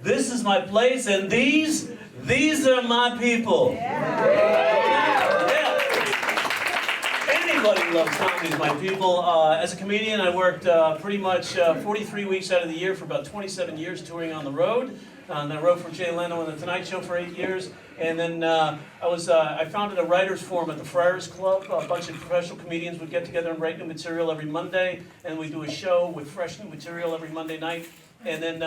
This is my place, and these are my people. Anybody loves comedy is my people. As a comedian, I worked pretty much 43 weeks out of the year for about 27 years touring on the road. And I wrote for Jay Leno and The Tonight Show for 8 years. And then I founded a writers forum at the Friars Club. A bunch of professional comedians would get together and write new material every Monday. And we do a show with fresh new material every Monday night. And then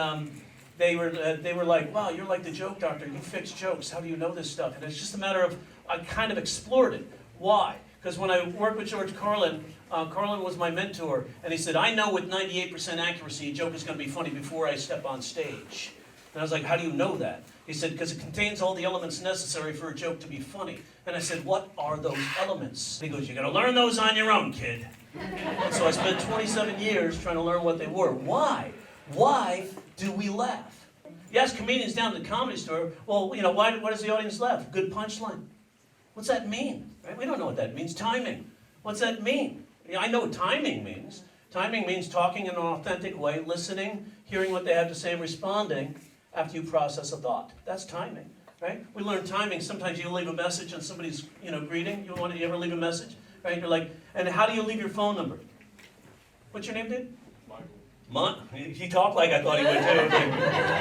they were like, wow, you're like the joke doctor. You fix jokes. How do you know this stuff? And it's just a matter of, I kind of explored it. Why? Because when I worked with Jerry Corley, Corley was my mentor. And he said, I know with 98% accuracy a joke is going to be funny before I step on stage. And I was like, how do you know that? He said, because it contains all the elements necessary for a joke to be funny. And I said, what are those elements? And he goes, you got to learn those on your own, kid. And so I spent 27 years trying to learn what they were. Why? Why do we laugh? You ask comedians down at the Comedy Store, well, you know, why does the audience laugh? Good punchline. What's that mean? Right? We don't know what that means. Timing. What's that mean? Yeah, I know what timing means. Timing means talking in an authentic way, listening, hearing what they have to say, and responding after you process a thought. That's timing, right? We learn timing. Sometimes you leave a message on somebody's, greeting. You ever leave a message, right? You're like, and how do you leave your phone number? What's your name, dude? Michael. He talked like I thought he would too.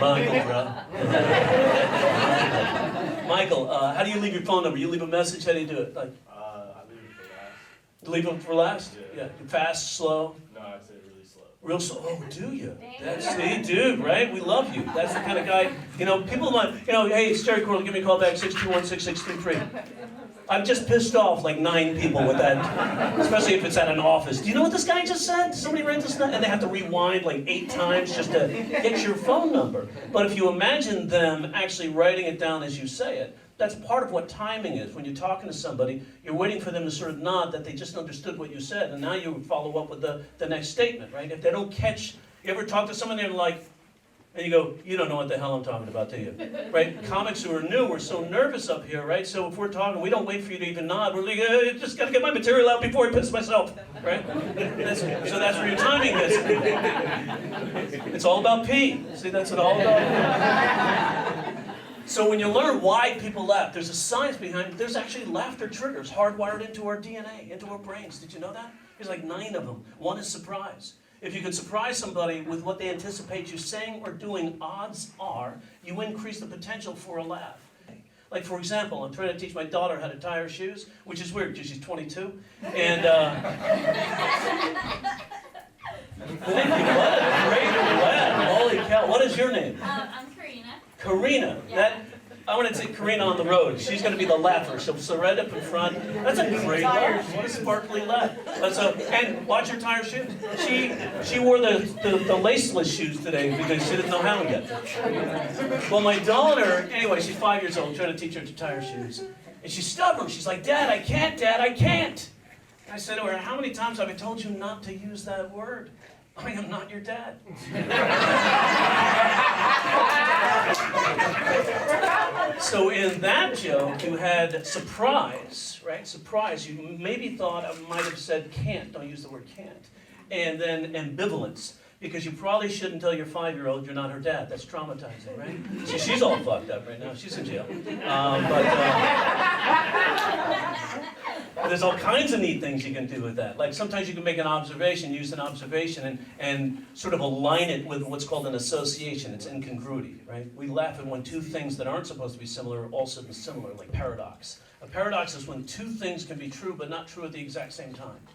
Michael, bro. Michael, how do you leave your phone number? You leave a message. How do you do it? Like, I leave it for last. Leave it for last? Yeah. Fast, slow. No, I say really slow. Real slow. Oh, do you? See, dude, right? We love you. That's the kind of guy, people want, hey, it's Jerry Corley, give me a call back, 621-6633. I've just pissed off like 9 people with that, especially if it's at an office. Do you know what this guy just said? Somebody write this down, and they have to rewind like 8 times just to get your phone number. But if you imagine them actually writing it down as you say it, that's part of what timing is. When you're talking to somebody, you're waiting for them to sort of nod that they just understood what you said, and now you follow up with the next statement, right? If they don't catch, you ever talk to someone and they're like, and you go, you don't know what the hell I'm talking about, do you? Right? Comics who are new, we're so nervous up here, right? So if we're talking, we don't wait for you to even nod. We're like, just got to get my material out before I piss myself, right? So that's where your timing is. It's all about P. See, that's what all about. So when you learn why people laugh, there's a science behind it. There's actually laughter triggers hardwired into our DNA, into our brains. Did you know that? There's like 9 of them. One is surprise. If you could surprise somebody with what they anticipate you saying or doing, odds are you increase the potential for a laugh. Like, for example, I'm trying to teach my daughter how to tie her shoes, which is weird because she's 22. And, thank you, what a great laugh. Holy cow. What is your name? I'm Karina. Karina. Yeah. I want to take Karina on the road. She's going to be the laugher. She'll sit right up in front. That's a great laugh. What a sparkly laugh. And watch her tie her shoes. She wore the laceless shoes today because she didn't know how yet. Well, my daughter, anyway, she's 5 years old, trying to teach her to tie her shoes. And she's stubborn. She's like, Dad, I can't, Dad, I can't. And I said to her, how many times have I told you not to use that word? I am not your dad. So in that joke, you had surprise, right? Surprise. You maybe thought I might have said can't. Don't use the word can't. And then ambivalence. Because you probably shouldn't tell your 5-year-old you're not her dad. That's traumatizing, right? So she's all fucked up right now. She's in jail. There's all kinds of neat things you can do with that. Like sometimes you can make an observation, use an observation, and sort of align it with what's called an association. It's incongruity, right? We laugh at when 2 things that aren't supposed to be similar are all of a sudden similar, like paradox. A paradox is when 2 things can be true but not true at the exact same time.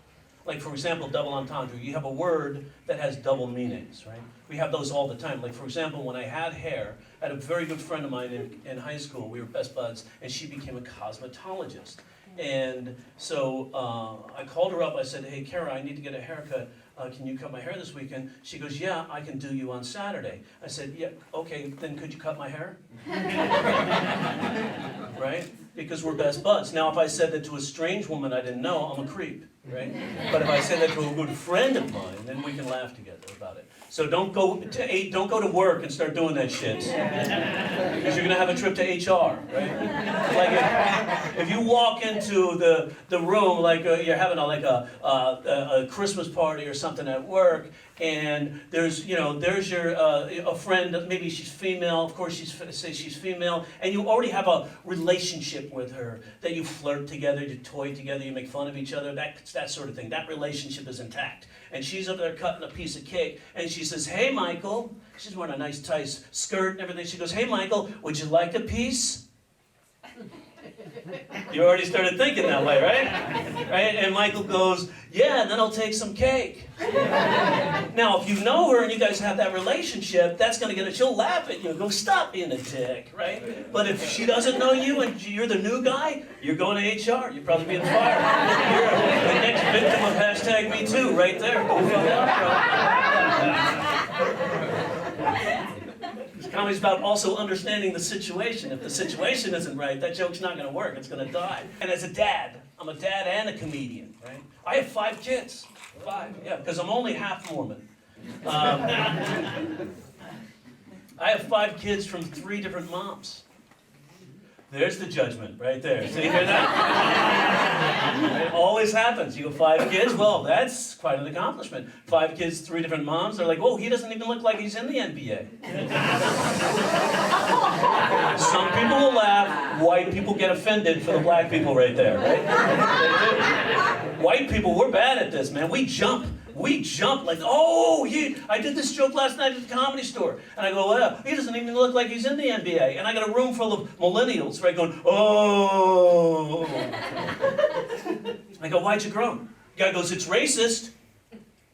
Like, for example, double entendre. You have a word that has double meanings, right? We have those all the time. Like, for example, when I had hair, I had a very good friend of mine in high school. We were best buds, and she became a cosmetologist. And so I called her up. I said, hey, Kara, I need to get a haircut. Can you cut my hair this weekend? She goes, yeah, I can do you on Saturday. I said, yeah, okay, then could you cut my hair? Right? Because we're best buds. Now, if I said that to a strange woman I didn't know, I'm a creep, right? But if I said that to a good friend of mine, then we can laugh together about it. So don't go to work and start doing that shit. Because you're gonna have a trip to HR, right? Like if you walk into the room like you're having a Christmas party or something at work, and there's your a friend, maybe she's female, of course say she's female, and you already have a relationship with her that you flirt together, you toy together, you make fun of each other, that sort of thing. That relationship is intact. And she's up there cutting a piece of cake, and she says, "Hey, Michael," she's wearing a nice tight skirt and everything. She goes, "Hey, Michael, would you like a piece?" You already started thinking that way, right? Right? And Michael goes, "Yeah, and then I'll take some cake." Now, if you know her and you guys have that relationship, that's going to get her. She'll laugh at you and go, "Stop being a dick," right? But if she doesn't know you and you're the new guy, you're going to HR. You're probably being fired. You're the next victim of #MeToo right there. Go fuck up, bro. Comedy's about also understanding the situation. If the situation isn't right, that joke's not going to work. It's going to die. And as a dad, I'm a dad and a comedian, right? I have 5 kids. 5, yeah, because I'm only half Mormon. I have 5 kids from 3 different moms. There's the judgment right there. So you hear that? It always happens. You go 5 kids, well, that's quite an accomplishment. 5 kids, 3 different moms. They're like, "Oh, he doesn't even look like he's in the NBA." Some people will laugh. White people get offended for the black people right there, right? They do. White people, we're bad at this, man. We jump. We jump like, "Oh, I did this joke last night at the Comedy Store." And I go, "Well, he doesn't even look like he's in the NBA." And I got a room full of millennials, right, going, "Oh." I go, "Why'd you groan?" The guy goes, "It's racist."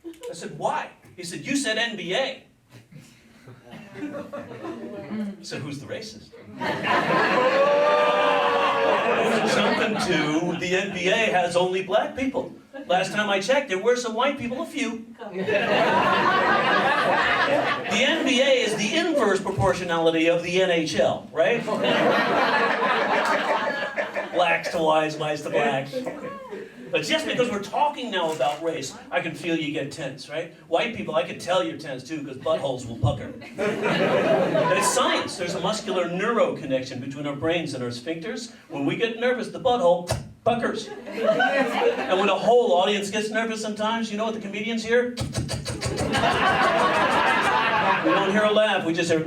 I said, "Why?" He said, "You said NBA." I said, "Who's the racist?" Jumping to the NBA has only black people. Last time I checked, there were some white people, a few. The NBA is the inverse proportionality of the NHL, right? Blacks to whites, whites to blacks. But just because we're talking now about race, I can feel you get tense, right? White people, I can tell you're tense too, because buttholes will pucker. It's science. There's a muscular neuro connection between our brains and our sphincters. When we get nervous, the butthole puckers. And when a whole audience gets nervous sometimes, you know what the comedians hear? We don't hear a laugh, we just hear...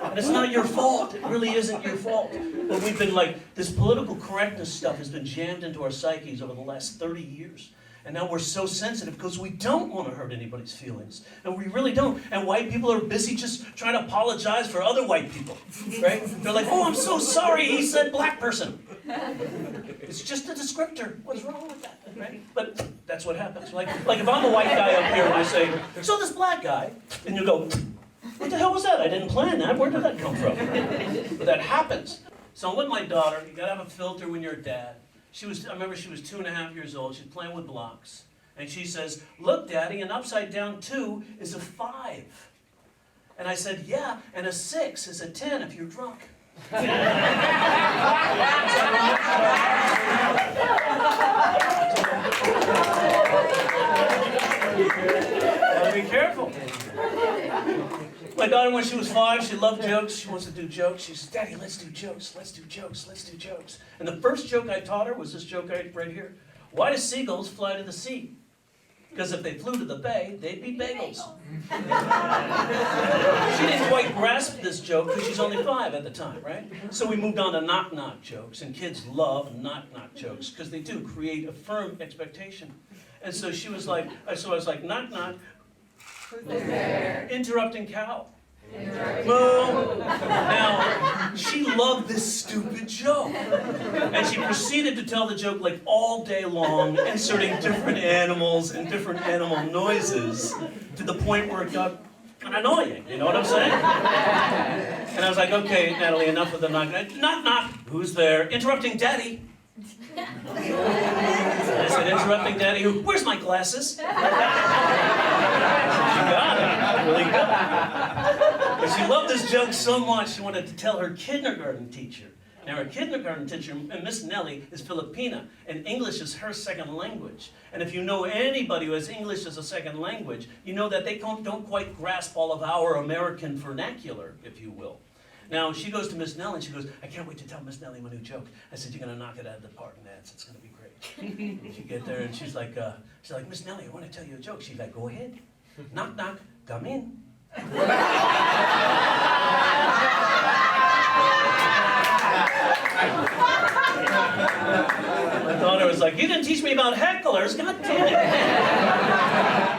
And it's not your fault. It really isn't your fault. But we've been like, this political correctness stuff has been jammed into our psyches over the last 30 years. And now we're so sensitive because we don't want to hurt anybody's feelings. And we really don't. And white people are busy just trying to apologize for other white people. Right? They're like, "Oh, I'm so sorry, he said black person." It's just a descriptor. What's wrong with that? Right? But that's what happens. Like if I'm a white guy up here and I say, "So this black guy," and you go, "What the hell was that? I didn't plan that. Where did that come from?" But that happens. So I'm with my daughter. You gotta have a filter when you're a dad. I remember she was 2.5 years old. She's playing with blocks. And she says, "Look, Daddy, an upside down 2 is a 5. And I said, "Yeah, and a 6 is a 10 if you're drunk." Gotta be careful. My daughter, when she was 5, she loved jokes. She wants to do jokes. She says, "Daddy, let's do jokes. Let's do jokes. Let's do jokes." And the first joke I taught her was this joke right here. "Why do seagulls fly to the sea? Because if they flew to the bay, they'd be bagels." She didn't quite grasp this joke because she's only 5 at the time, right? So we moved on to knock-knock jokes. And kids love knock-knock jokes because they do create a firm expectation. And so she was like, I was like, "Knock-knock. Interrupting cow. Moo." Now, she loved this stupid joke. And she proceeded to tell the joke like all day long, inserting different animals and different animal noises to the point where it got annoying. You know what I'm saying? And I was like, "Okay, Natalie, enough of the knock-knock. Knock-knock. Who's there? Interrupting Daddy." I said, "Interrupting Daddy who? Where's my glasses?" She got it. Really good. But she loved this joke so much, she wanted to tell her kindergarten teacher. Now, her kindergarten teacher, Miss Nellie, is Filipina, and English is her second language. And if you know anybody who has English as a second language, you know that they don't quite grasp all of our American vernacular, if you will. Now, she goes to Miss Nellie, and she goes, I can't wait to tell Miss Nellie my new joke. I said, you're going to knock it out of the park, Nance. It's going to be great. She get there, and she's like, Miss Nellie, I want to tell you a joke. She's like, go ahead. Knock, knock, come in. My daughter was like, you didn't teach me about hecklers, god damn it.